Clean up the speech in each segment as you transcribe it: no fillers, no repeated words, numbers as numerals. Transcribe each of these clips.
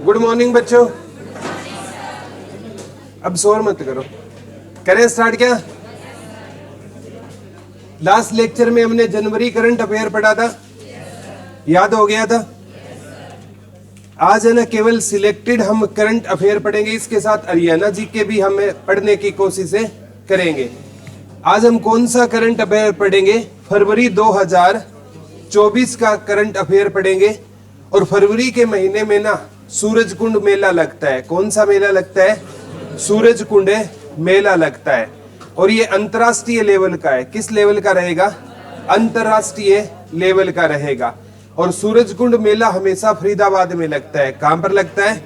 Good morning बच्चों। अब शोर मत करो, करें स्टार्ट क्या? लास्ट लेक्चर में हमने जनवरी करंट अफेयर पढ़ा था, याद हो गया था? आज है ना केवल सिलेक्टेड हम करंट अफेयर पढ़ेंगे, इसके साथ हरियाणा जी के भी हमें पढ़ने की कोशिश करेंगे। आज हम कौन सा करंट अफेयर पढ़ेंगे? फरवरी 2024 का करंट अफेयर पढ़ेंगे। और फरवरी के महीने में ना सूरजकुंड मेला लगता है। कौन सा मेला लगता है? सूरजकुंड मेला लगता है। और ये अंतर्राष्ट्रीय लेवल का है। किस लेवल का रहेगा? अंतर्राष्ट्रीय लेवल का रहेगा। और सूरजकुंड मेला हमेशा फरीदाबाद में लगता है। कहां पर लगता है?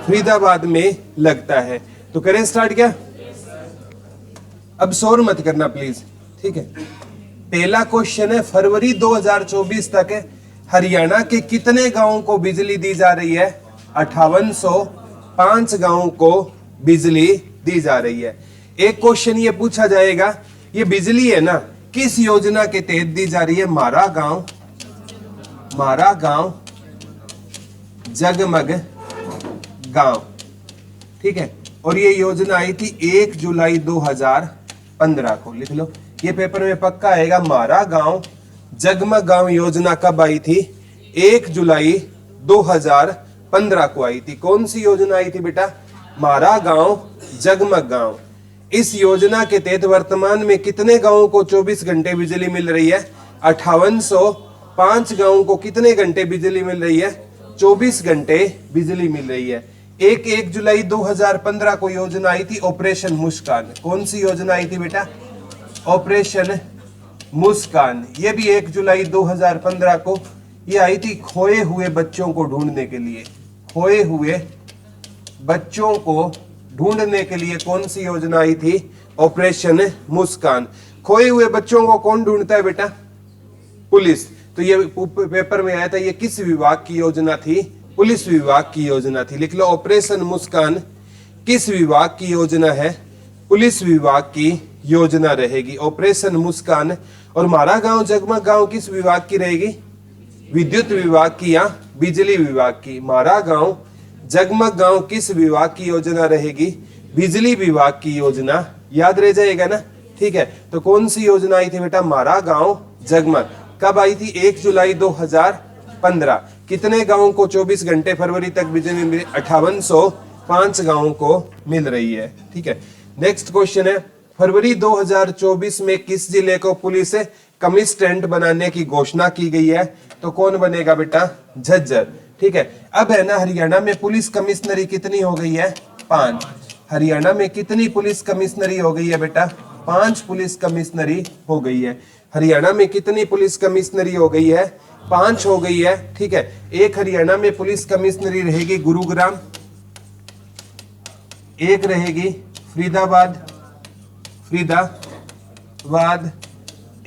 फरीदाबाद में लगता है। तो करें स्टार्ट क्या? अब शोर मत करना प्लीज, ठीक है? पहला क्वेश्चन है, फरवरी 2024 तक हरियाणा के कितने गांवों को बिजली दी जा रही है? 5805 गांवों को बिजली दी जा रही है। एक क्वेश्चन ये पूछा जाएगा, ये बिजली है ना किस योजना के तहत दी जा रही है? मारा गांव जगमग गांव, ठीक है? और ये योजना आई थी 1 जुलाई 2015 को। लिख लो, ये पेपर में पक्का आएगा। मारा गांव जगमग गांव योजना कब आई थी? 1 जुलाई 2015 को आई थी। कौन सी योजना आई थी बेटा? मारा गांव जगमग गांव। इस योजना के तहत वर्तमान में कितने गांवों को 24 घंटे बिजली मिल रही है? 5805 गांवों को कितने घंटे बिजली मिल रही है? 24 घंटे बिजली मिल रही है। 1 जुलाई 2015 को योजना आई थी ऑपरेशन मुस्कान। कौन सी योजना आई थी बेटा? ऑपरेशन मुस्कान। ये भी 1 जुलाई 2015 को ये आई थी खोए हुए बच्चों को ढूंढने के लिए। खोए हुए बच्चों को ढूंढने के लिए कौन सी योजना आई थी? ऑपरेशन मुस्कान। खोए हुए बच्चों को कौन ढूंढता है बेटा? पुलिस। तो ये पेपर में आया था, ये किस विभाग की योजना थी? पुलिस विभाग की योजना थी। लिख लो, ऑपरेशन मुस्कान किस विभाग की योजना है? पुलिस विभाग की योजना रहेगी ऑपरेशन मुस्कान। और मारा गांव जगमग गांव किस विभाग की रहेगी? विद्युत विभाग की या बिजली विभाग की? मारा गांव जगमग गांव किस विभाग की योजना रहेगी? बिजली विभाग की योजना। याद रह जाएगा ना, ठीक है? तो कौन सी योजना आई थी बेटा? मारा गांव जगमग। कब आई थी? 1 जुलाई 2015। कितने गांवों को 24 घंटे फरवरी तक बिजली मिली? 5805 गांवों को मिल रही है, ठीक है? नेक्स्ट क्वेश्चन है, फरवरी 2024 में किस जिले को पुलिस कमिश्नरेट बनाने की घोषणा की गई है? तो कौन बनेगा बेटा? झज्जर, ठीक है? अब है ना हरियाणा में पुलिस कमिश्नरी कितनी हो गई है? 5। हरियाणा में कितनी पुलिस कमिश्नरी हो गई है बेटा? 5 पुलिस कमिश्नरी हो गई है। हरियाणा में कितनी पुलिस कमिश्नरी हो गई है? 5 हो गई है, ठीक है? एक हरियाणा में पुलिस कमिश्नरी रहेगी गुरुग्राम, एक रहेगी फरीदाबाद,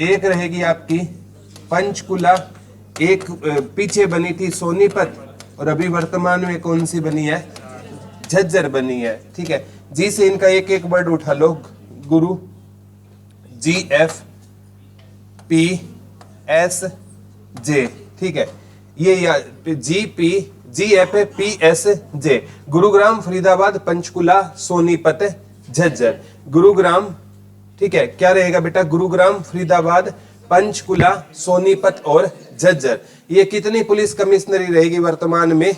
एक रहेगी आपकी पंचकुला, एक पीछे बनी थी सोनीपत, और अभी वर्तमान में कौन सी बनी है? झज्जर बनी है, ठीक है? जी से इनका एक एक वर्ड उठा लो। गुरु, GFPSJ, ठीक है? ये GFPSJ, गुरुग्राम, फरीदाबाद, पंचकुला, सोनीपत, झज्जर। गुरुग्राम, ठीक है? क्या रहेगा बेटा? गुरुग्राम, फरीदाबाद, पंचकुला, सोनीपत और झज्जर। ये कितनी पुलिस कमिश्नरी रहेगी वर्तमान में?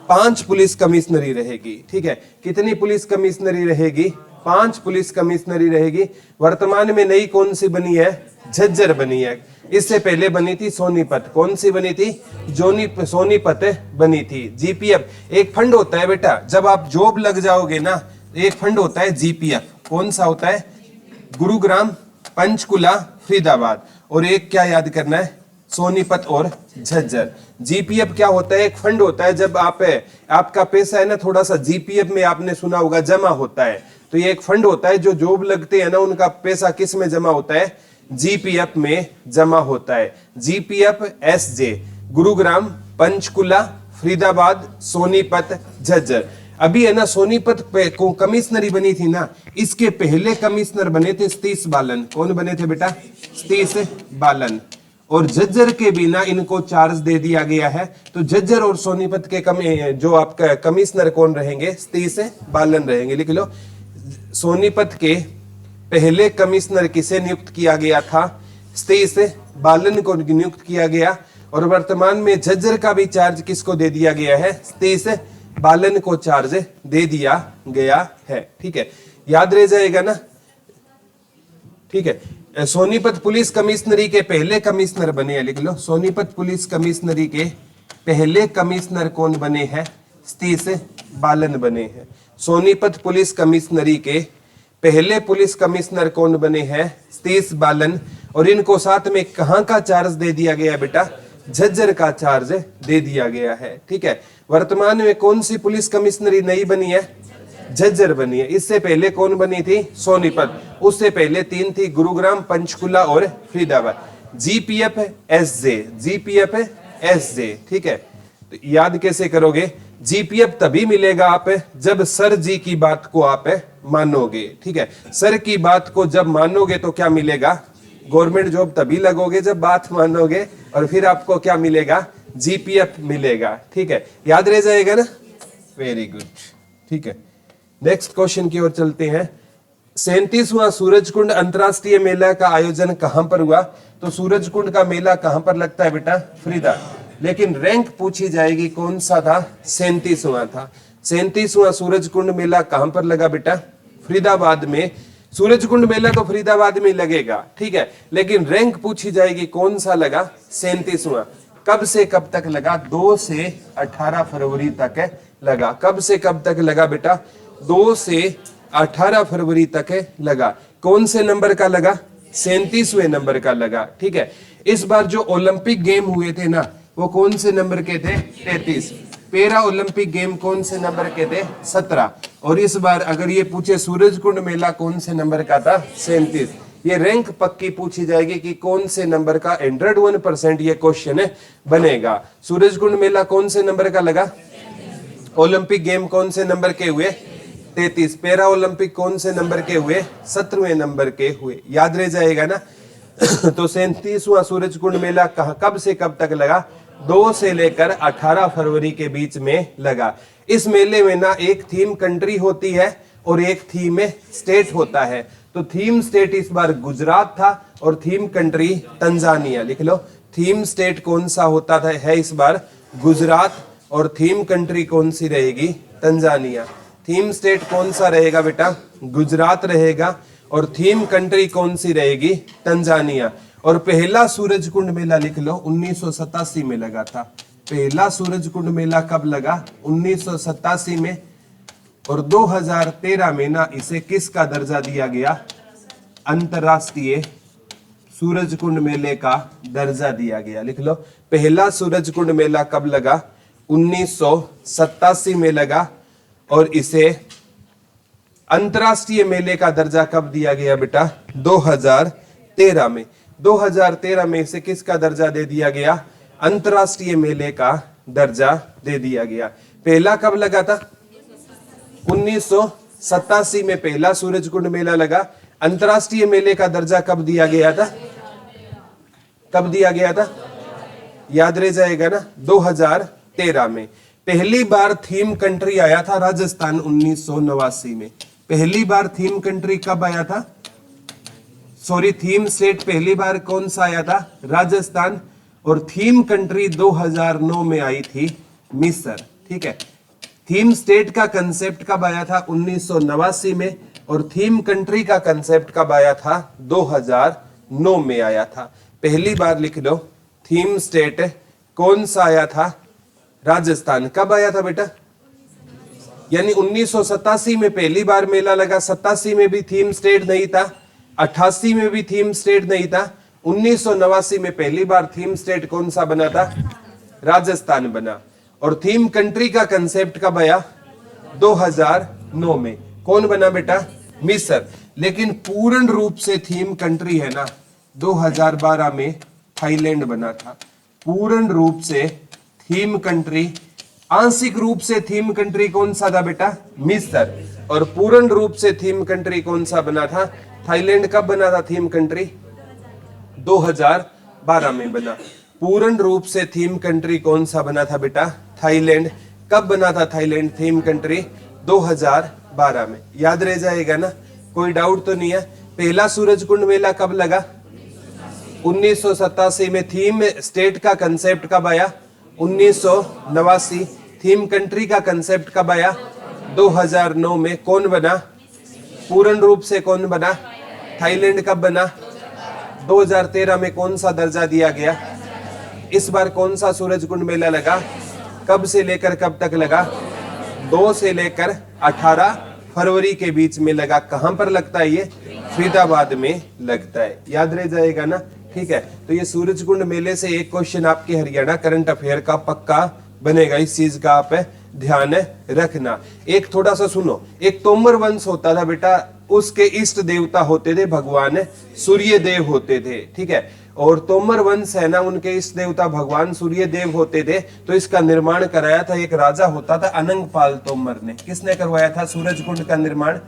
5 पुलिस कमिश्नरी रहेगी, ठीक है? कितनी पुलिस कमिश्नरी रहेगी? 5 पुलिस कमिश्नरी रहेगी। वर्तमान में नई कौन सी बनी है? झज्जर बनी है। इससे पहले बनी थी सोनीपत। कौन सी बनी थी? सोनीपत बनी थी। जीपीएफ एक फंड होता है बेटा, जब आप जॉब लग जाओगे ना, एक फंड होता है जीपीएफ। कौन सा होता है? गुरुग्राम, पंचकुला, फरीदाबाद। और एक क्या याद करना है? सोनीपत और झज्जर। जीपीएफ क्या होता है? एक फंड होता है, जब आपका पैसा है ना थोड़ा सा जीपीएफ में, आपने सुना होगा, जमा होता है। तो ये एक फंड होता है, जो जॉब लगते हैं ना उनका पैसा किस में जमा होता है? जीपीएफ में जमा होता है। GPFSJ, गुरुग्राम, पंचकुला, फरीदाबाद, सोनीपत, झज्जर। अभी है ना सोनीपत पे को कमिश्नरी बनी थी ना, इसके पहले कमिश्नर बने थे सतीश बालन। कौन बने थे बेटा? सतीश बालन। और झज्जर के बिना इनको चार्ज दे दिया गया है। तो झज्जर और सोनीपत के जो आपका कमिश्नर कौन रहेंगे? सतीश बालन रहेंगे। लिख लो, सोनीपत के पहले कमिश्नर किसे नियुक्त किया गया था? सतीश बालन को नियुक्त किया गया। और वर्तमान में झज्जर का भी चार्ज किसको दे दिया गया है? सतीश बालन को चार्ज दे दिया गया है। ठीक है, याद रह जाएगा ना। ठीक है, सोनीपत पुलिस कमिश्नरी के पहले कमिश्नर बने हैं। लिख लो, सोनीपत पुलिस कमिश्नरी के पहले कमिश्नर कौन बने हैं? सतीश बालन बने हैं। सोनीपत पुलिस कमिश्नरी के पहले पुलिस कमिश्नर कौन बने हैं? सतीश बालन। और इनको साथ में कहां का चार्ज दे दिया गया बेटा? झज्जर का चार्ज दे दिया गया है। ठीक है, वर्तमान में कौन सी पुलिस कमिश्नरी नई बनी है? झज्जर बनी है। इससे पहले कौन बनी थी? सोनीपत। उससे पहले 3 थी, गुरुग्राम, पंचकुला और Faridabad. GPF SJ, GPF SJ. ठीक है, तो याद कैसे करोगे? जीपीएफ तभी मिलेगा आप जब सर जी की बात को आप मानोगे। ठीक है, सर की बात को जब मानोगे तो क्या मिलेगा? गवर्नमेंट जॉब तभी लगोगे जब बात मानोगे, और फिर आपको क्या मिलेगा? जीपीएफ मिलेगा। ठीक है, याद रह जाएगा ना। Very good. ठीक है, नेक्स्ट क्वेश्चन की ओर चलते हैं। 37वां सूरजकुंड अंतरराष्ट्रीय मेला का आयोजन कहां पर हुआ? तो सूरजकुंड का मेला कहां पर लगता है बेटा? फरीदा। लेकिन रैंक पूछी जाएगी कौन सा था? 37वां था। 37वां सूरजकुंड मेला कहां पर लगा बेटा? फरीदाबाद में। सूरजकुंड मेला तो फरीदाबाद में लगेगा। ठीक है, लेकिन रैंक पूछी जाएगी कौन सा लगा? 37वां। कब से कब तक लगा? 2 से 18 फरवरी तक लगा। कब से कब तक लगा बेटा? 2 से 18 फरवरी तक लगा। कौन से नंबर का लगा? 37वें नंबर का लगा। ठीक है, इस बार जो ओलंपिक गेम हुए थे ना, वो कौन से नंबर के थे? 33। पैरा ओलंपिक गेम कौन से नंबर के थे? 17। और इस बार अगर ये पूछे सूरजकुंड मेला कौन से नंबर का था? 37। ये रैंक पक्की पूछी जाएगी कि कौन से नंबर का। 101% ये क्वेश्चन बनेगा। सूरजकुंड मेला कौन से नंबर का लगा? ओलंपिक गेम कौन से नंबर के हुए? 33। पैरा ओलंपिक कौन से नंबर के हुए? 17वें नंबर के हुए। याद रह जाएगा ना। तो 37वां सूरजकुंड मेला कब से कब तक लगा? 2 से लेकर 18 फरवरी के बीच में लगा। इस मेले में ना एक थीम कंट्री होती है और एक थीम स्टेट होता है। तो थीम स्टेट इस बार गुजरात था और थीम कंट्री तंजानिया। लिख लो, थीम स्टेट कौन सा होता था है इस बार? गुजरात। और थीम कंट्री कौन सी रहेगी? तंजानिया। थीम स्टेट कौन सा रहेगा बेटा? गुजरात रहेगा। और थीम कंट्री कौन सी रहेगी? तंजानिया। और पहला सूरजकुंड मेला लिख लो 1987 में लगा था। पहला सूरजकुंड मेला कब लगा? 1987 में। और 2013 में ना इसे किसका दर्जा दिया गया? अंतरराष्ट्रीय सूरजकुंड मेले का दर्जा दिया गया। लिख लो, पहला सूरजकुंड मेला कब लगा? 1987 में लगा। और इसे अंतरराष्ट्रीय मेले का दर्जा कब दिया गया बेटा? 2013 में। 2013 में इसे किसका दर्जा दे दिया गया? अंतरराष्ट्रीय मेले का दर्जा दे दिया गया। पहला कब लगा था? 1987 में पहला सूरजकुंड मेला लगा। अंतरराष्ट्रीय मेले का दर्जा कब दिया गया था? कब दिया गया था? याद रह जाएगा ना, 2013 में। पहली बार थीम कंट्री आया था राजस्थान 1989 में। पहली बार थीम कंट्री कब आया था? सॉरी, थीम स्टेट पहली बार कौन सा आया था? राजस्थान। और थीम कंट्री 2009 में आई थी मिस्र। ठीक है, थीम स्टेट का कंसेप्ट कब आया था? 1989 में। और थीम कंट्री का कंसेप्ट कब आया था? 2009 में आया था। पहली बार लिख लो, थीम स्टेट कौन सा आया था? राजस्थान। कब आया था बेटा? यानी 1987 में पहली बार मेला लगा। 87 में भी थीम स्टेट नहीं था, 88 में भी थीम स्टेट नहीं था। 1989 में पहली बार थीम स्टेट कौन सा बना था? राजस्थान बना। और थीम कंट्री का कंसेप्ट कब आया? 2009 में। कौन बना बेटा? मिस्र। लेकिन पूर्ण रूप से थीम कंट्री है ना, 2012 में थाईलैंड बना था। पूर्ण रूप से थीम कंट्री। आंशिक रूप से थीम कंट्री कौन सा था बेटा? मिस्र। और पूर्ण रूप से थीम कंट्री कौन सा बना था? थाईलैंड। कब बना था थीम कंट्री? 2012 में बना। पूर्ण रूप से थीम कंट्री कौन सा बना था बेटा? थाईलैंड। कब बना था थाईलैंड थीम कंट्री? 2012 में। याद रह जाएगा ना, कोई डाउट तो नहीं है। पहला सूरज कुंड मेला कब लगा? 1987 में। थीम स्टेट का कंसेप्ट कब आया? 1989। थीम कंट्री का कंसेप्ट कब आया? 2009 में। कौन बना? पूर्ण रूप से कौन बना? थाईलैंड। कब बना? 2013 में। कौन सा दर्जा दिया गया? इस बार कौन सा सूरज कुंड मेला लगा? कब से लेकर कब तक लगा? 2 से लेकर 18 फरवरी के बीच में लगा। कहां पर लगता है ये? फरीदाबाद में लगता है। याद रह जाएगा ना, ठीक है। तो ये सूरज कुंड मेले से एक क्वेश्चन आपके हरियाणा करंट अफेयर का पक्का बनेगा, इस चीज का आप ध्यान रखना। एक थोड़ा सा सुनो, एक तोमर वंश होता था बेटा, उसके इष्ट देवता होते थे भगवान सूर्य देव होते थे, ठीक है। और तोमर वंश है ना, उनके इष्ट देवता भगवान सूर्य देव होते थे। तो इसका निर्माण कराया था एक राजा होता था अनंगपाल तोमर ने। किसने करवाया था सूरज कुंड का निर्माण?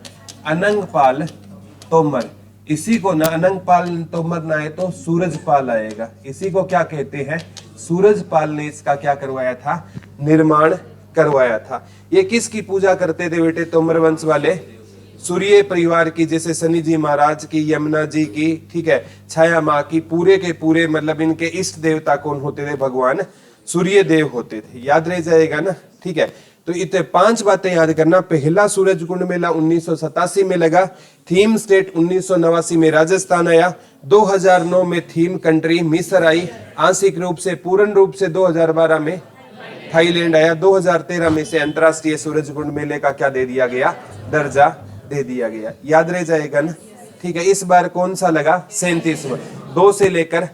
अनंगपाल तोमर। इसी को ना अनंगपाल तोमर ना आए तो सूरजपाल आएगा। इसी को क्या कहते हैं? सूरजपाल ने इसका क्या करवाया था? निर्माण करवाया था। ये किसकी पूजा करते थे बेटे तोमर वंश वाले? सूर्य परिवार की, जैसे शनि जी महाराज की, यमुना जी की, ठीक है, छाया माँ की, पूरे के पूरे मतलब इनके इष्ट देवता कौन होते थे? भगवान सूर्य देव होते थे। याद रह जाएगा ना, ठीक है। तो इतने 5 बातें याद करना। पहला सूरज कुंड मेला 1987 में लगा। थीम स्टेट 1989 में राजस्थान आया। 2009 में थीम कंट्री मिस्र आई। आंशिक रूप से, पूर्ण रूप से 2012 में थाईलैंड आया। 2013 में से अंतरराष्ट्रीय सूरज कुंड मेले का क्या दे दिया गया? दर्जा दे दिया गया। याद रह जाएगा ना, ठीक है। इस बार कौन सा लगा? 37वां। 2 से लेकर,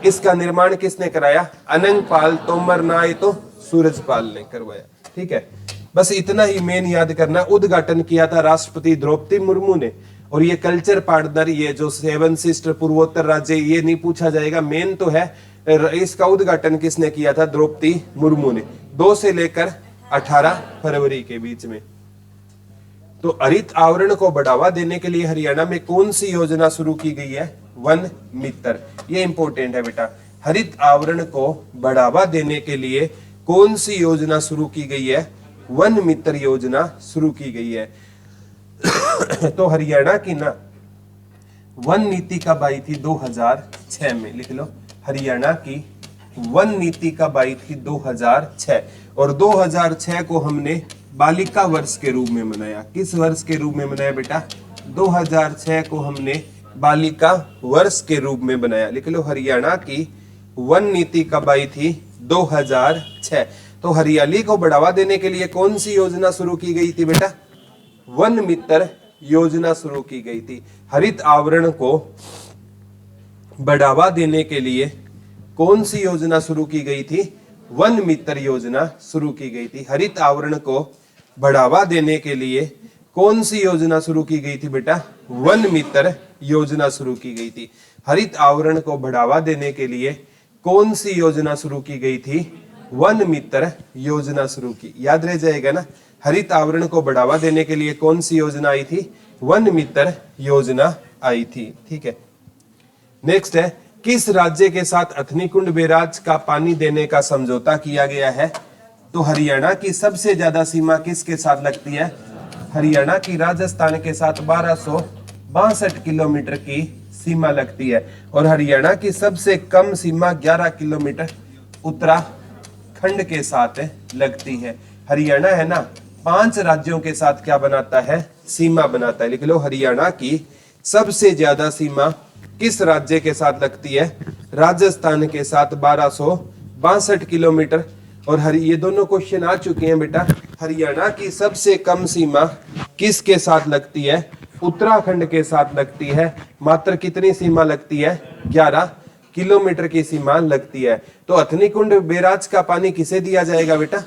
इसका निर्माण किसने कराया? अनंगपाल तोमर ना आए तो सूरजपाल ने करवाया, ठीक है। बस इतना ही मेन याद करना। उद्घाटन किया था राष्ट्रपति द्रौपदी मुर्मू ने। और ये कल्चर पार्टनर, ये जो 7 सिस्टर पूर्वोत्तर राज्य, ये नहीं पूछा जाएगा, मेन तो है इसका उद्घाटन किसने किया था? द्रौपदी मुर्मू ने। 2 से लेकर 18 फरवरी के बीच में। तो हरित आवरण को बढ़ावा देने के लिए हरियाणा में कौन सी योजना शुरू की गई है? वन मित्र। ये इंपॉर्टेंट है बेटा। हरित आवरण को बढ़ावा देने के लिए कौन सी योजना शुरू की गई है? वन मित्र योजना शुरू की गई है। तो हरियाणा की ना वन नीति कब आई थी? 2006 में। लिख लो, हरियाणा की वन नीति कब आई थी? 2006। और 2006 को हमने बालिका वर्ष के रूप में मनाया। किस वर्ष के रूप में मनाया बेटा? 2006 को हमने बालिका वर्ष के रूप में बनाया। लिख लो, हरियाणा की वन नीति कब आई थी? 2006। तो हरियाली को बढ़ावा देने के लिए कौन सी योजना शुरू की गई थी बेटा? वन मित्र योजना शुरू की गई थी। हरित आवरण को बढ़ावा देने के लिए कौन सी योजना शुरू की गई थी? वन मित्र योजना शुरू की गई थी। हरित आवरण को बढ़ावा देने के लिए कौन सी योजना शुरू की गई थी बेटा? वन मित्र योजना शुरू की गई थी। हरित आवरण को बढ़ावा देने के लिए कौन सी योजना शुरू की गई थी? वन मित्र योजना शुरू की। याद रह जाएगा ना, हरित आवरण को बढ़ावा देने के लिए कौन सी योजना आई थी? वन मित्र योजना आई थी, ठीक है। नेक्स्ट है, किस राज्य के साथ अथनीकुंड बैराज का पानी देने का समझौता किया गया है? तो हरियाणा की सबसे ज्यादा सीमा किसके साथ लगती है? हरियाणा की राजस्थान के साथ 1262 किलोमीटर की सीमा लगती है। और हरियाणा की सबसे कम सीमा 11 किलोमीटर उत्तराखंड के साथ लगती है। हरियाणा है ना 5 राज्यों के साथ क्या बनाता है? सीमा बनाता है। लिख लो, हरियाणा की सबसे ज्यादा सीमा किस राज्य के साथ लगती है? राजस्थान के साथ 1262 किलोमीटर। और ये दोनों क्वेश्चन आ चुके हैं बेटा। हरियाणा की सबसे कम सीमा किसके साथ लगती है? उत्तराखंड के साथ लगती है। मात्र कितनी सीमा लगती है? 11 किलोमीटर की सीमा लगती है। तो अथनीकुंड बैराज का पानी किसे दिया जाएगा बेटा?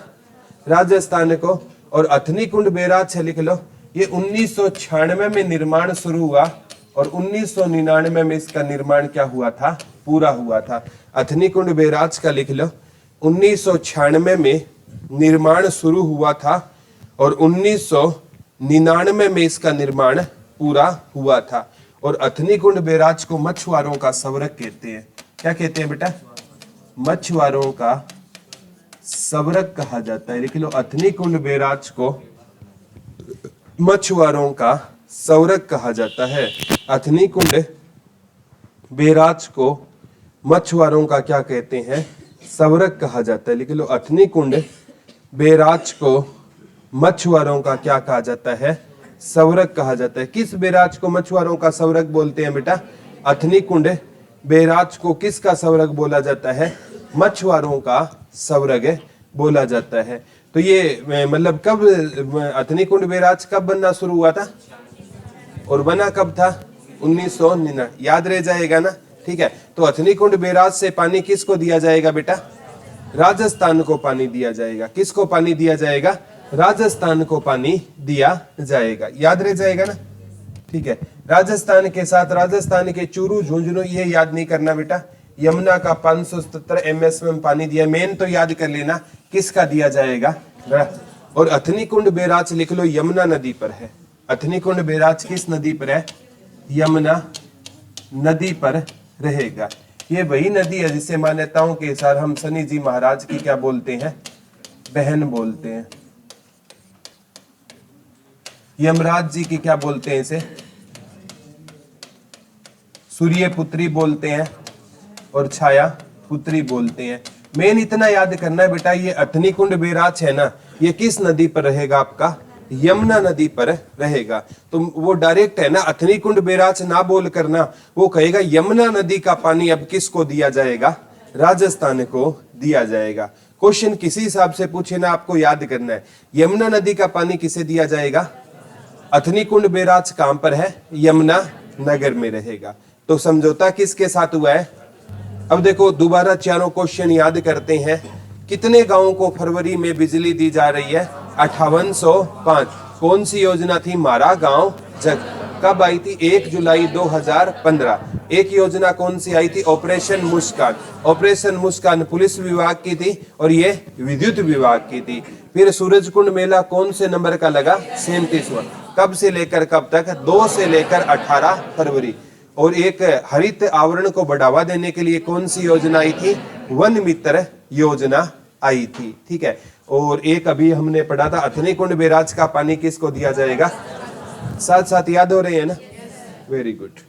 राजस्थान को। और अथनीकुंड बैराज है, लिख लो, ये 1996 में निर्माण शुरू हुआ और 1999 में इसका निर्माण क्या हुआ था? पूरा हुआ था। अथनीकुंड बैराज का लिख लो, 1996 में निर्माण शुरू हुआ था और 1999 में इसका निर्माण पूरा हुआ था। और अथनीकुंड बैराज को मछुआरों का स्वर्ग कहते हैं। क्या कहते हैं बेटा, मछुआरों का सवरक कहा जाता है। लिख लो, अथनी कुंड बैराज को मछुआरों का सवरक कहा जाता है। अथनी कुंड बैराज को मछुआरों का क्या कहते हैं, सवरक कहा जाता है। लिख लो, अथनी कुंड बैराज को मछुआरों का क्या कहा जाता है, सवरक कहा जाता है। किस बैराज को मछुआरों का सवरक बोलते हैं बेटा, अथनी कुंड बैराज को किसका सवरक बोला जाता है, मछुआरों का सवरक बोला जाता है। तो ये मतलब कब अथनी कुंड बैराज कब बनना शुरू हुआ था और बना कब था, 1999, याद रह जाएगा ना। ठीक है, तो अथनी कुंड बैराज से पानी किसको दिया जाएगा बेटा, राजस्थान को पानी दिया जाएगा। किसको पानी दिया जाएगा, राजस्थान को पानी दिया जाएगा, याद रह जाएगा ना। ठीक है, राजस्थान के साथ राजस्थान के चूरू झुंझुनू ये याद नहीं करना बेटा। यमुना का 577 MSM पानी दिया, मेन तो याद कर लेना किसका दिया जाएगा। और अथनी कुंड बैराज लिख लो, यमुना नदी पर है। अथनी कुंड बैराज किस नदी पर है, यमुना नदी पर रहेगा। ये वही नदी है जिसे मान्यताओं के अनुसार हम शनि जी महाराज की क्या बोलते हैं, बहन बोलते हैं। यमराज जी की क्या बोलते हैं, इसे सूर्य पुत्री बोलते हैं और छाया पुत्री बोलते हैं। मेन इतना याद करना है बेटा, ये अथनी कुंड बैराज है ना, ये किस नदी पर रहेगा आपका, यमुना नदी पर रहेगा। तो वो डायरेक्ट है ना, अथनी कुंड बैराज ना बोल करना, वो कहेगा यमुना नदी का पानी अब किसको दिया जाएगा, राजस्थान को दिया जाएगा। क्वेश्चन किसी हिसाब से पूछे ना, आपको याद करना है, यमुना नदी का पानी किसे दिया जाएगा, अथनी कुंड बैराज कहां पर है, यमुना नगर में रहेगा। तो समझौता किसके साथ हुआ है। अब देखो दोबारा चारों क्वेश्चन याद करते हैं। कितने गांवों को फरवरी में बिजली दी जा रही है, 5805। कौन सी योजना थी, मारा गांव जग, कब आई थी, 1 जुलाई 2015। एक योजना कौन सी आई थी, ऑपरेशन मुस्कान। ऑपरेशन मुस्कान पुलिस विभाग की थी और ये विद्युत विभाग की थी। फिर सूरजकुंड मेला कौन से नंबर का लगा, 37वां। कब से लेकर कब तक, 2 से लेकर 18 फरवरी। और एक हरित आवरण को बढ़ावा देने के लिए कौन सी योजना आई थी, वन मित्र योजना आई थी। ठीक है, और एक अभी हमने पढ़ा था, अथनी कुंड बैराज का पानी किसको दिया जाएगा, साथ साथ याद हो रहे हैं ना, वेरी गुड।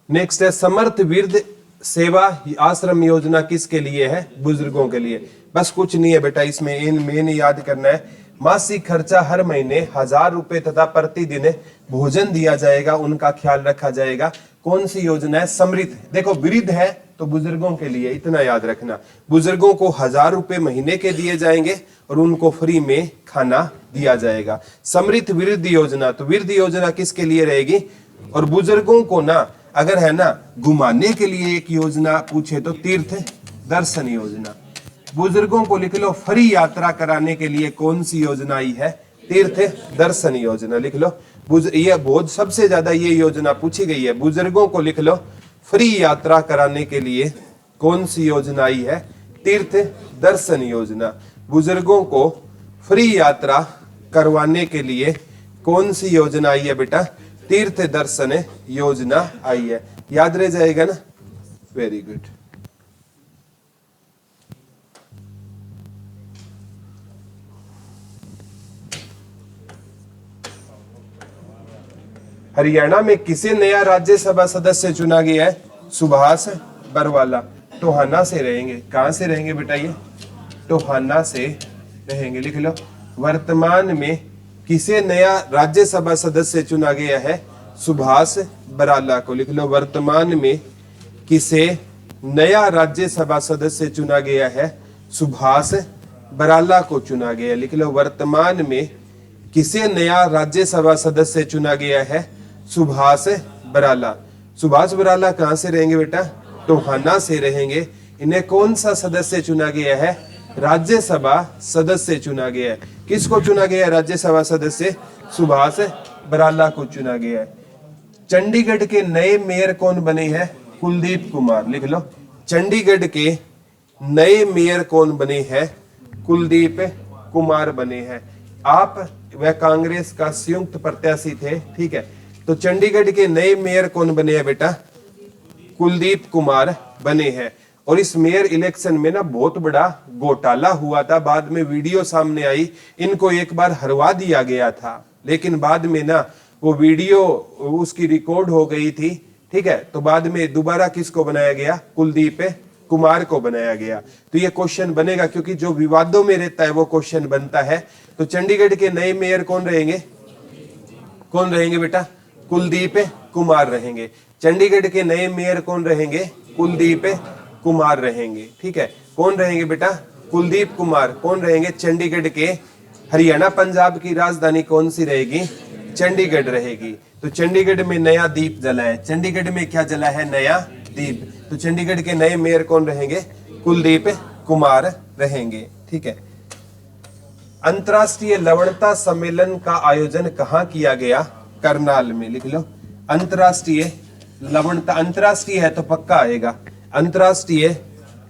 नेक्स्ट है समर्थ वृद्ध सेवा आश्रम योजना किसके लिए है, बुजुर्गों के लिए। बस कुछ नहीं है बेटा, इसमें इन मेन याद करना है। मासिक खर्चा हर महीने 1000 रुपए तथा प्रतिदिन भोजन दिया जाएगा, उनका ख्याल रखा जाएगा। कौन सी योजना है, समृद्ध। देखो वृद्ध है तो बुजुर्गों के लिए, इतना याद रखना, बुजुर्गों को 1000 रुपए महीने के दिए जाएंगे और उनको फ्री में खाना दिया जाएगा। समृद्ध वृद्ध योजना, तो वृद्ध योजना किसके लिए रहेगी, और बुजुर्गों को ना अगर है ना घुमाने के लिए एक योजना पूछे तो तीर्थ दर्शन योजना। बुजुर्गों को लिख लो फ्री यात्रा कराने के लिए कौन सी योजना आई है, तीर्थ दर्शन योजना। लिख लो, ये बहुत सबसे ज्यादा ये योजना पूछी गई है। बुजुर्गों को लिख लो फ्री यात्रा कराने के लिए कौन सी योजना आई है, तीर्थ दर्शन योजना। बुजुर्गों को फ्री यात्रा करवाने के लिए कौन सी योजना आई है बेटा, तीर्थ दर्शन योजना आई है। याद रह जाएगा ना, वेरी गुड। हरियाणा में किसे नया राज्यसभा सदस्य चुना गया है, सुभाष बरवाला। टोहाना से रहेंगे, कहां से रहेंगे बेटा, ये टोहाना से रहेंगे। लिख लो, वर्तमान में किसे नया राज्यसभा सदस्य चुना गया है, सुभाष बराला को। लिख लो, वर्तमान में किसे नया राज्यसभा सदस्य चुना गया है, सुभाष बराला को चुना गया। लिख लो, वर्तमान में किसे नया राज्यसभा सदस्य चुना गया है, सुभाष बराला। सुभाष बराला कहां से रहेंगे बेटा, टोहाना से रहेंगे। इन्हें कौन सा सदस्य चुना गया है, राज्यसभा सदस्य चुना गया है। किसको चुना गया है राज्यसभा सदस्य, सुभाष बराला को चुना गया है। चंडीगढ़ के नए मेयर कौन बने हैं, कुलदीप कुमार। लिख लो, चंडीगढ़ के नए मेयर कौन बने हैं, कुलदीप कुमार बने हैं। आप वह कांग्रेस का संयुक्त प्रत्याशी थे, ठीक है। तो चंडीगढ़ के नए मेयर कौन बने हैं बेटा? कुलदीप कुमार बने हैं। और इस मेयर इलेक्शन में ना बहुत बड़ा घोटाला हुआ था, बाद में वीडियो सामने आई, इनको एक बार हरवा दिया गया था, लेकिन बाद में ना वो वीडियो उसकी रिकॉर्ड हो गई थी, ठीक है, तो बाद में दोबारा किसको बनाया गया? कुलदीप कुमार को बनाया गया। तो ये क्वेश्चन बनेगा, क्योंकि जो विवादों में रहता है वो क्वेश्चन बनता है। तो चंडीगढ़ के नए मेयर कौन रहेंगे? कौन रहेंगे बेटा? कुलदीप कुमार रहेंगे। चंडीगढ़ के नए मेयर कौन रहेंगे? कुलदीप कुमार रहेंगे, ठीक है। कौन रहेंगे बेटा? कुलदीप कुमार। कौन रहेंगे? चंडीगढ़ के। हरियाणा पंजाब की राजधानी कौन सी रहेगी? चंडीगढ़ रहेगी। तो चंडीगढ़ में नया दीप जला है। चंडीगढ़ में क्या जला है? नया दीप। तो चंडीगढ़ के नए मेयर कौन रहेंगे? कुलदीप कुमार रहेंगे, ठीक है। अंतर्राष्ट्रीय लवणता सम्मेलन का आयोजन कहाँ किया गया? करनाल में। लिख लो, अंतर्राष्ट्रीय लवणता, अंतर्राष्ट्रीय है तो पक्का आएगा। अंतर्राष्ट्रीय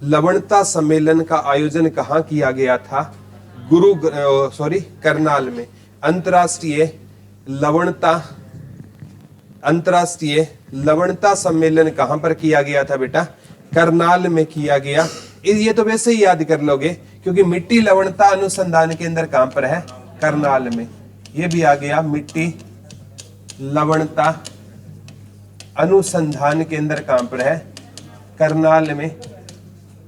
लवणता सम्मेलन का आयोजन कहाँ किया गया था? करनाल में। अंतर्राष्ट्रीय लवणता सम्मेलन कहां पर किया गया था बेटा? करनाल में किया गया। ये तो वैसे ही याद कर लोगे, क्योंकि मिट्टी लवणता अनुसंधान केंद्र कहां पर है? करनाल में। ये भी आ गया, मिट्टी लवणता अनुसंधान केंद्र कहां पर है? करनाल में।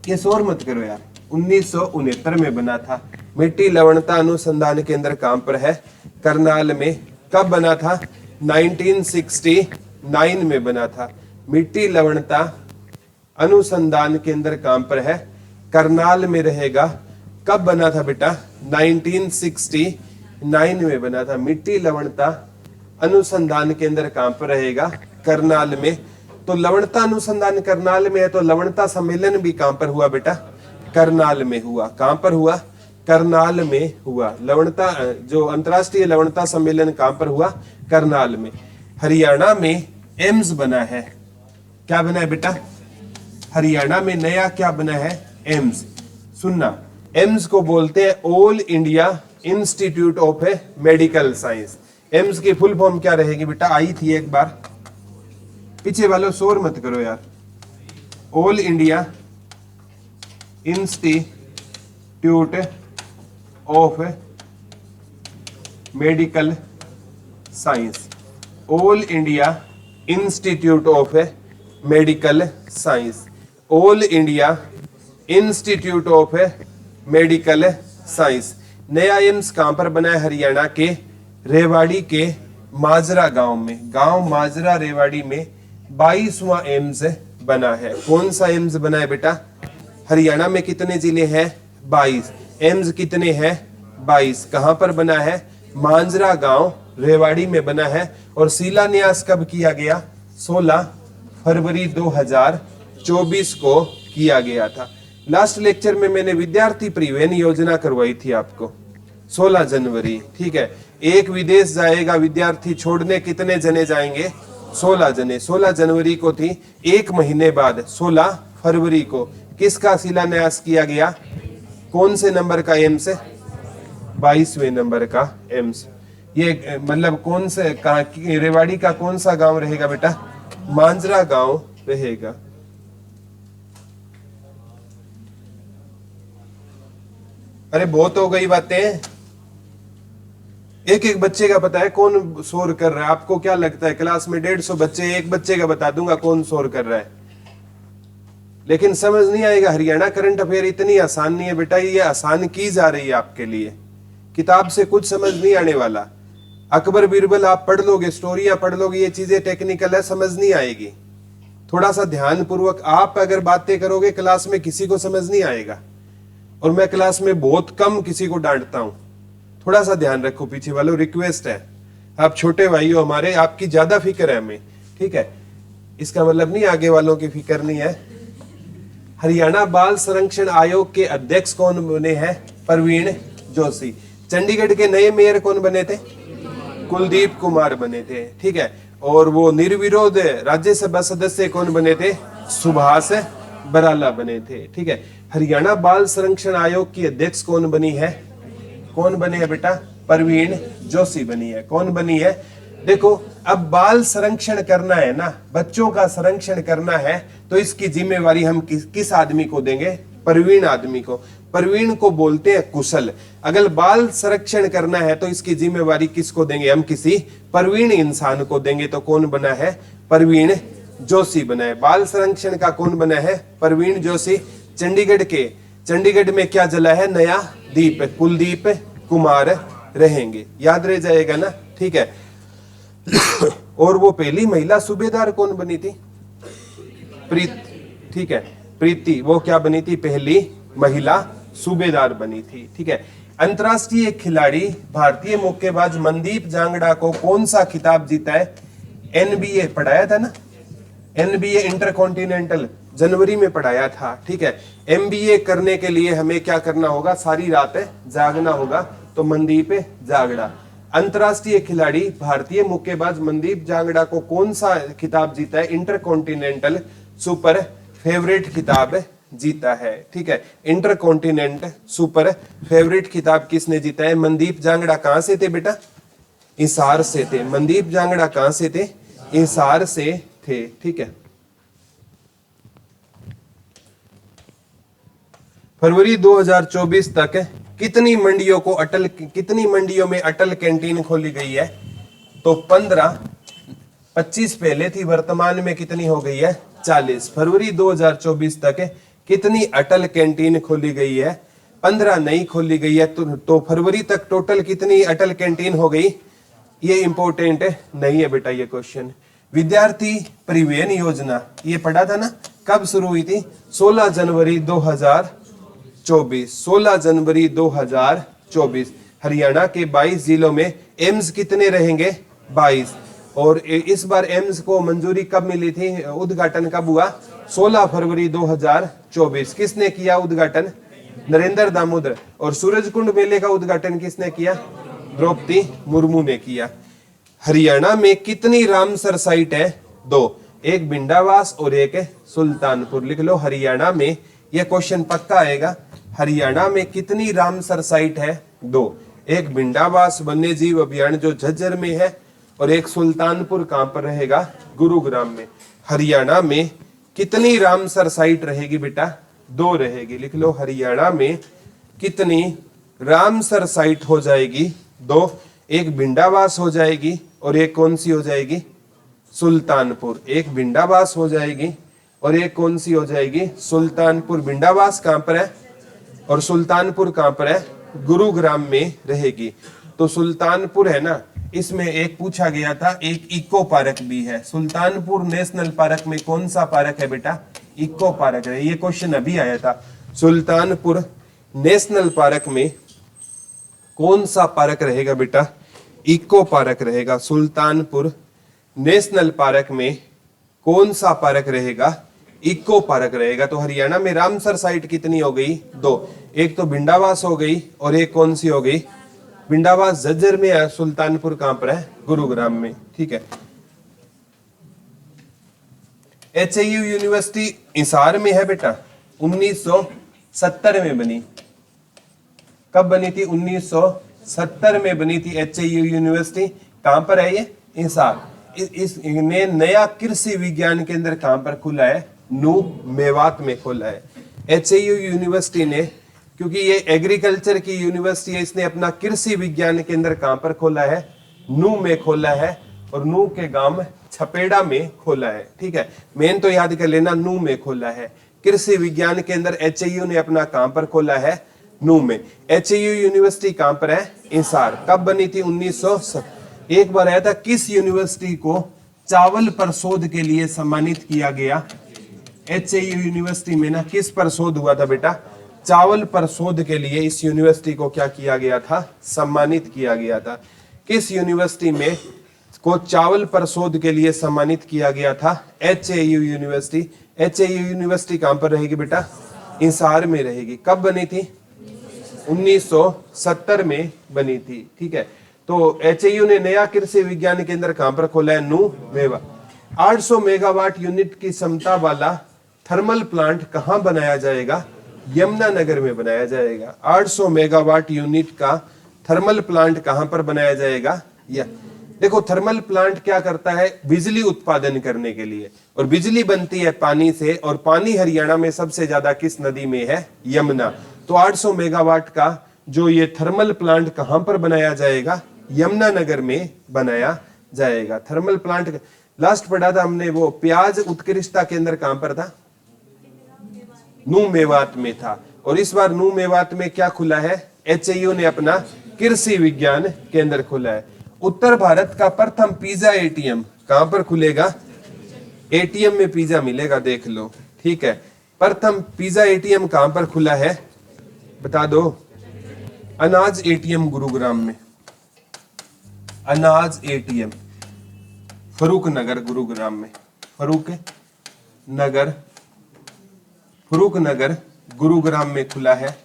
ये शोर मत करो यार, 1969 में बना था। मिट्टी लवणता अनुसंधान केंद्र कहां पर है? करनाल में। कब बना था? 1969 में बना था। मिट्टी लवणता अनुसंधान केंद्र कहां पर है? करनाल में रहेगा। कब बना था बेटा? 1969 में बना था। मिट्टी लवणता अनुसंधान केंद्र कहां पर रहेगा? करनाल में। तो लवणता अनुसंधान करनाल में है, तो लवणता सम्मेलन भी कहां पर हुआ बेटा? करनाल में हुआ। कहां पर हुआ? करनाल में हुआ। लवणता, जो अंतर्राष्ट्रीय लवणता सम्मेलन कहां पर हुआ? करनाल में। हरियाणा में एम्स बना है। क्या बना है बेटा? हरियाणा में नया क्या बना है? एम्स। सुनना, एम्स को बोलते हैं all India institute of medical science. AIIMS की फुल फॉर्म क्या रहेगी बेटा? आई थी एक बार, पीछे वालों शोर मत करो यार। All India institute of medical science. All India institute of medical science. All India institute of medical science. नया एम्स कहां पर बना है? हरियाणा के रेवाड़ी के माजरा गांव में। गांव माजरा रेवाड़ी में 22वां एम्स बना है। कौन सा एम्स बना है बेटा? हरियाणा में कितने जिले हैं? 22। एम्स कितने हैं? 22। कहां पर बना है? मांजरा गांव रेवाड़ी में बना है। और शिलान्यास कब किया गया? 16 फरवरी 2024 को किया गया था। लास्ट लेक्चर में मैंने विद्यार्थी परिवहन योजना करवाई थी आपको, 16 जनवरी, ठीक है। एक विदेश जाएगा विद्यार्थी छोड़ने, कितने जने जाएंगे? 16 जने। 16 जनवरी को थी। एक महीने बाद 16 फरवरी को किसका शिलान्यास किया गया? कौन से नंबर का एम्स? 22वें नंबर का एम्स। ये मतलब कौन से, रेवाड़ी का कौन सा गांव रहेगा बेटा? मांजरा गांव रहेगा। अरे बहुत हो गई बातें। एक एक बच्चे का पता है कौन शोर कर रहा है? आपको क्या लगता है क्लास में 150 बच्चे, एक बच्चे का बता दूंगा कौन शोर कर रहा है, लेकिन समझ नहीं आएगा। हरियाणा करंट अफेयर इतनी आसान नहीं है बेटा, ये आसान की जा रही है आपके लिए। किताब से कुछ समझ नहीं आने वाला। अकबर बीरबल आप पढ़ लोगे, स्टोरियां पढ़ लोगे, ये चीजें टेक्निकल है, समझ नहीं आएगी। थोड़ा सा ध्यान पूर्वक आप अगर बातें करोगे क्लास में, किसी को समझ नहीं आएगा। और मैं क्लास में बहुत कम किसी को डांटता हूं। थोड़ा सा ध्यान रखो, पीछे वालों रिक्वेस्ट है, आप छोटे भाई हो हमारे, आपकी ज्यादा फिक्र है हमें, ठीक है। इसका मतलब नहीं आगे वालों की फिक्र नहीं है। हरियाणा बाल संरक्षण आयोग के अध्यक्ष कौन बने हैं? प्रवीण जोशी। चंडीगढ़ के नए मेयर कौन बने थे? कुलदीप कुमार बने थे, ठीक है। और वो निर्विरोध राज्यसभा सदस्य कौन बने थे? सुभाष बराला बने थे, ठीक है। हरियाणा बाल संरक्षण आयोग की अध्यक्ष कौन बनी है? कौन बने हैं बेटा? प्रवीण जोशी बनी है। कौन बनी है? देखो अब बाल संरक्षण करना है ना, बच्चों का संरक्षण करना है, तो इसकी जिम्मेवारी हम किस आदमी को देंगे? प्रवीण आदमी को। प्रवीण को बोलते हैं कुशल। अगर बाल संरक्षण करना है तो इसकी जिम्मेवारी किसको देंगे? हम किसी प्रवीण इंसान को देंगे। तो कौन बना है? प्रवीण जोशी बना है। बाल संरक्षण का कौन बना है? प्रवीण जोशी। चंडीगढ़ में क्या जला है? नया दीप। कुलदीप कुमार रहेंगे, याद रह जाएगा ना, ठीक है। और वो पहली महिला सूबेदार कौन बनी थी? प्रीति, ठीक है, प्रीति। वो क्या बनी थी? पहली महिला सूबेदार बनी थी, ठीक है। अंतरराष्ट्रीय खिलाड़ी भारतीय मुक्केबाज मनदीप जांगड़ा को कौन सा खिताब जीता है? एनबीए पढ़ाया था ना, एनबीए इंटरकॉन्टिनेंटल जनवरी में पढ़ाया था, ठीक है। एमबीए करने के लिए हमें क्या करना होगा? सारी रात जागना होगा। तो मनदीप जांगड़ा। अंतरराष्ट्रीय खिलाड़ी भारतीय मुक्केबाज मनदीप जांगड़ा को कौन सा खिताब जीता है? इंटरकॉन्टिनेंटल सुपर फेवरेट खिताब जीता है, ठीक है। इंटरकॉन्टिनेंट सुपर फेवरेट खिताब किसने जीता है? मनदीप जांगड़ा। कहां से थे बेटा? हिसार से थे। मनदीप जांगड़ा कहां से थे? हिसार से थे, ठीक है। फरवरी 2024 तक कितनी मंडियों में अटल कैंटीन खोली गई है? तो 15, 25 पहले थी, वर्तमान में कितनी हो गई है? 40। फरवरी 2024 तक कितनी अटल कैंटीन खोली गई है? 15 नहीं खोली गई है। तो फरवरी तक टोटल कितनी अटल कैंटीन हो गई? ये इंपॉर्टेंट नहीं है बेटा ये क्वेश्चन। विद्यार्थी परिवहन योजना ये पढ़ा था ना, कब शुरू हुई थी? 16 जनवरी 2024। 16 जनवरी 2024। हरियाणा के 22 जिलों में एम्स कितने रहेंगे? 22। और इस बार एम्स को मंजूरी कब मिली थी? उद्घाटन कब हुआ? 16 फरवरी 2024। किसने किया उद्घाटन? नरेंद्र दामोदर। और सूरजकुंड मेले का उद्घाटन किसने किया? द्रौपदी मुर्मू ने किया। हरियाणा में कितनी रामसर साइट है? 2। एक भिंडावास और एक सुल्तानपुर। लिख लो हरियाणा में, यह क्वेश्चन पक्का आएगा। हरियाणा में कितनी रामसर साइट है? 2। एक भिंडावास वन्य जीव अभियान जो झज्जर में है, और एक सुल्तानपुर कहां पर रहेगा? गुरुग्राम में। हरियाणा में कितनी रामसर साइट रहेगी बेटा? 2 रहेगी। लिख लो हरियाणा में कितनी रामसर साइट हो जाएगी? 2। एक भिंडावास हो जाएगी और एक कौन सी हो जाएगी? सुल्तानपुर। एक भिंडावास हो जाएगी और एक कौन सी हो जाएगी? सुल्तानपुर। भिंडावास कहां पर है और सुल्तानपुर कहां पर है? गुरुग्राम में रहेगी। तो सुल्तानपुर है ना, इसमें एक पूछा गया था, एक इको पार्क भी है। सुल्तानपुर नेशनल पार्क में कौन सा पार्क है बेटा? इको पार्क है। ये क्वेश्चन अभी आया था। सुल्तानपुर नेशनल पार्क में कौन सा पार्क रहेगा बेटा? इको पार्क रहेगा। सुल्तानपुर नेशनल पार्क में कौन सा पार्क रहेगा? इको पार्क रहेगा। तो हरियाणा में रामसर साइट कितनी हो गई? 2। एक तो भिंडावास हो गई और एक कौन सी हो गई? भिंडावास झज्जर में है, सुल्तानपुर कहां पर है? गुरुग्राम में, ठीक है। एचएयू यूनिवर्सिटी हिसार में है बेटा। 1970 में बनी। कब बनी थी? 1970 में बनी थी एचएयू यूनिवर्सिटी। कहां पर है ये? हिसार। इसने नया कृषि विज्ञान केंद्र कहां पर खुला है? नू मेवात में खोला है। एचएयू यूनिवर्सिटी ने, क्योंकि ये एग्रीकल्चर की यूनिवर्सिटी है, इसने अपना कृषि विज्ञान केंद्र कहां पर खोला है? नू में खोला है, और नू के गांव छपेड़ा में खोला है, ठीक है। मेन तो याद कर लेना, नू में खोला है। कृषि विज्ञान केंद्र एचएयू ने अपना कहां पर खोला है? नू में। एचएयू यूनिवर्सिटी कहां पर है? हिसार। कब बनी थी? 1900। एक बार आया था, किस यूनिवर्सिटी को चावल पर शोध के लिए सम्मानित किया गया? एचएयू यूनिवर्सिटी में ना किस पर शोध हुआ था बेटा? चावल पर शोध के लिए इस यूनिवर्सिटी को क्या किया गया था? सम्मानित किया गया था। किस यूनिवर्सिटी में को चावल पर शोध के लिए सम्मानित किया गया था? एचएयू यूनिवर्सिटी। एचएयू यूनिवर्सिटी कहां पर रहेगी बेटा? हिसार में रहेगी। कब बनी थी? 1970 में बनी थी, ठीक है। तो एचएयू ने नया कृषि विज्ञान केंद्र कहां पर खोला है? नू मेवा। 800 मेगावाट यूनिट की क्षमता वाला थर्मल प्लांट कहां बनाया जाएगा? यमुनानगर में बनाया जाएगा। 800 मेगावाट यूनिट का थर्मल प्लांट कहां पर बनाया जाएगा? देखो थर्मल प्लांट क्या करता है, बिजली उत्पादन करने के लिए, और बिजली बनती है पानी से, और पानी हरियाणा में सबसे ज्यादा किस नदी में है, यमुना। तो 800 मेगावाट का जो ये थर्मल प्लांट कहां पर बनाया जाएगा, यमुनानगर में बनाया जाएगा। थर्मल प्लांट लास्ट पढ़ा था हमने, वो प्याज उत्कृष्टता केंद्र कहां पर था, नू मेवात में था। और इस बार नू मेवात में क्या खुला है, HAU ने अपना कृषि विज्ञान केंद्र खुला है। उत्तर भारत का प्रथम पिज्जा ATM कहां पर खुलेगा, ATM में पिज्जा मिलेगा, देख लो, ठीक है। प्रथम पिज्जा ATM कहां पर खुला है, बता दो, अनाज ATM गुरुग्राम में, अनाज ATM फरूक नगर गुरुग्राम में, फरूक नगर गुरुग्राम में खुला है।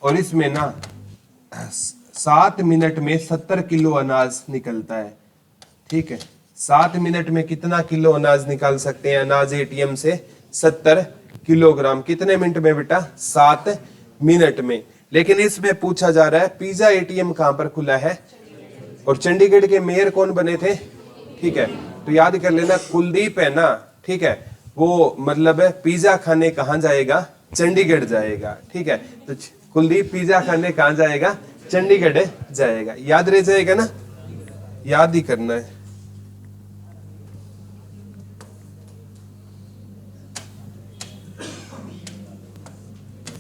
और इसमें ना 7 मिनट में 70 किलो अनाज निकलता है, ठीक है। 7 मिनट में कितना किलो अनाज निकाल सकते हैं अनाज ATM से, 70 किलोग्राम। कितने मिनट में बेटा, 7 मिनट में। लेकिन इसमें पूछा जा रहा है पिज्जा ATM कहां पर खुला है, और चंडीगढ़ के मेयर कौन बने थे, ठीक है। तो याद कर लेना, कुलदीप है ना, ठीक है, वो मतलब पिज्जा खाने कहां जाएगा, चंडीगढ़ जाएगा, ठीक है। तो कुलदीप पिज्जा खाने कहां जाएगा, चंडीगढ़ जाएगा। याद रह जाएगा ना, याद ही करना है।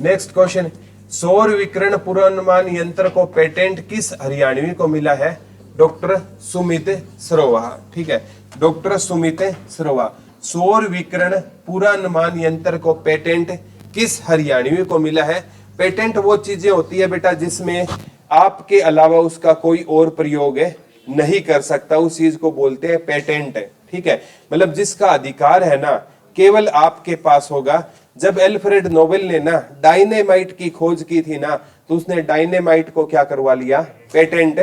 नेक्स्ट क्वेश्चन, सौर विकिरण पूर्वानुमान यंत्र को पेटेंट किस हरियाणवी को मिला है, डॉक्टर सुमित सरोवा, ठीक है, डॉक्टर सुमित सरोवा। सौर विकिरण पूर्वानुमान यंत्र को पेटेंट किस हरियाणवी को मिला है। पेटेंट वो चीजें होती है बेटा जिसमें आपके अलावा उसका कोई और प्रयोग नहीं कर सकता, उस चीज को बोलते हैं पेटेंट, ठीक है। मतलब जिसका अधिकार है ना केवल आपके पास होगा। जब एल्फ्रेड नोबेल ने ना डायनेमाइट की खोज की थी ना, तो उसने डायनेमाइट को क्या करवा लिया, पेटेंट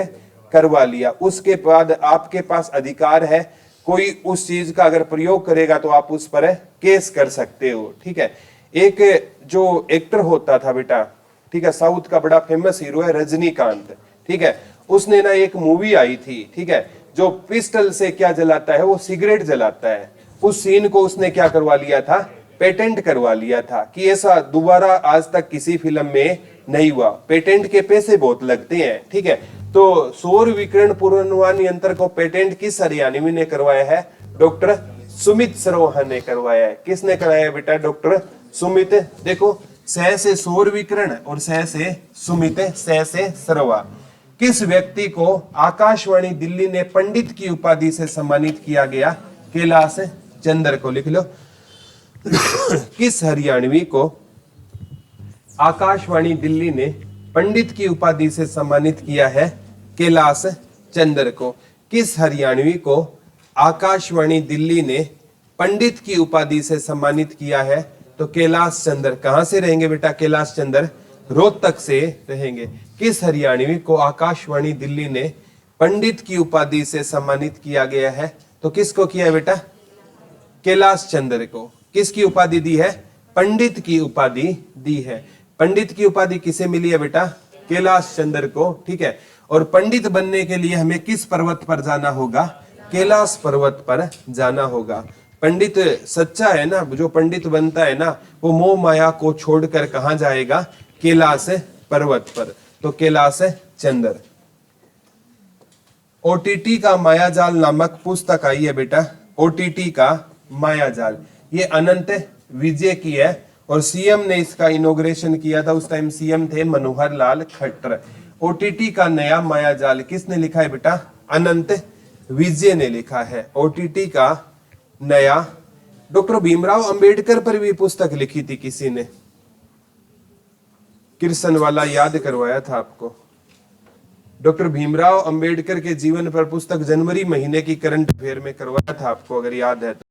करवा लिया। उसके बाद आपके पास अधिकार है, कोई उस चीज का अगर प्रयोग करेगा तो आप उस पर केस कर सकते हो, ठीक है। एक जो एक्टर होता था बेटा, ठीक है, साउथ का बड़ा फेमस हीरो है रजनीकांत, ठीक है, उसने ना एक मूवी आई थी, ठीक है, जो पिस्टल से क्या जलाता है, वो सिगरेट जलाता है। उस सीन को उसने क्या करवा लिया था, पेटेंट करवा लिया था, कि ऐसा दोबारा आज तक किसी फिल्म में नहीं हुआ। पेटेंट के पैसे बहुत लगते हैं, ठीक है। तो सौर विकिरण पूर्वानुमान यंत्र को पेटेंट किस हरियाणवी ने करवाया है, डॉक्टर सुमित सरोहा ने करवाया है। किसने कराया है बेटा, डॉक्टर सुमित। देखो, सह से सौर विकिरण और सह से सुमित, सह से सरोवा। किस व्यक्ति को आकाशवाणी दिल्ली ने पंडित की उपाधि से सम्मानित किया गया, कैलाश चंद्र को, लिख लो। किस हरियाणवी को आकाशवाणी दिल्ली ने पंडित की उपाधि से सम्मानित किया है, कैलाश चंद्र को। किस हरियाणवी को आकाशवाणी दिल्ली ने पंडित की उपाधि से सम्मानित किया है, तो कैलाश चंद्र। कहां से रहेंगे बेटा, कैलाश चंद्र रोहतक से रहेंगे। किस हरियाणवी को आकाशवाणी दिल्ली ने पंडित की उपाधि से सम्मानित किया गया है, तो किसको किया है बेटा, कैलाश चंद्र को। किसकी उपाधि दी है, पंडित की उपाधि दी है। पंडित की उपाधि किसे मिली है बेटा, कैलाश चंद्र को, ठीक है। और पंडित बनने के लिए हमें किस पर्वत पर जाना होगा, कैलाश पर्वत पर जाना होगा। पंडित सच्चा है ना, जो पंडित बनता है ना, वो मोह माया को छोड़कर कहां जाएगा, कैलाश पर्वत पर। तो कैलाश चंद्र। OTT का मायाजाल नामक पुस्तक आई है बेटा, OTT का मायाजाल। ये अनंत विजय की है, और CM ने इसका इनॉग्रेशन किया था, उस टाइम CM थे मनोहर लाल खट्टर। OTT का नया मायाजाल किसने लिखा है बेटा, अनंत विजय ने लिखा है। OTT का नया, डॉक्टर भीमराव अंबेडकर पर भी पुस्तक लिखी थी किसी ने, किरसन वाला याद करवाया था आपको। डॉक्टर भीमराव अंबेडकर के जीवन पर पुस्तक जनवरी महीने की करंट अफेयर में करवाया था आपको, अगर याद है तो।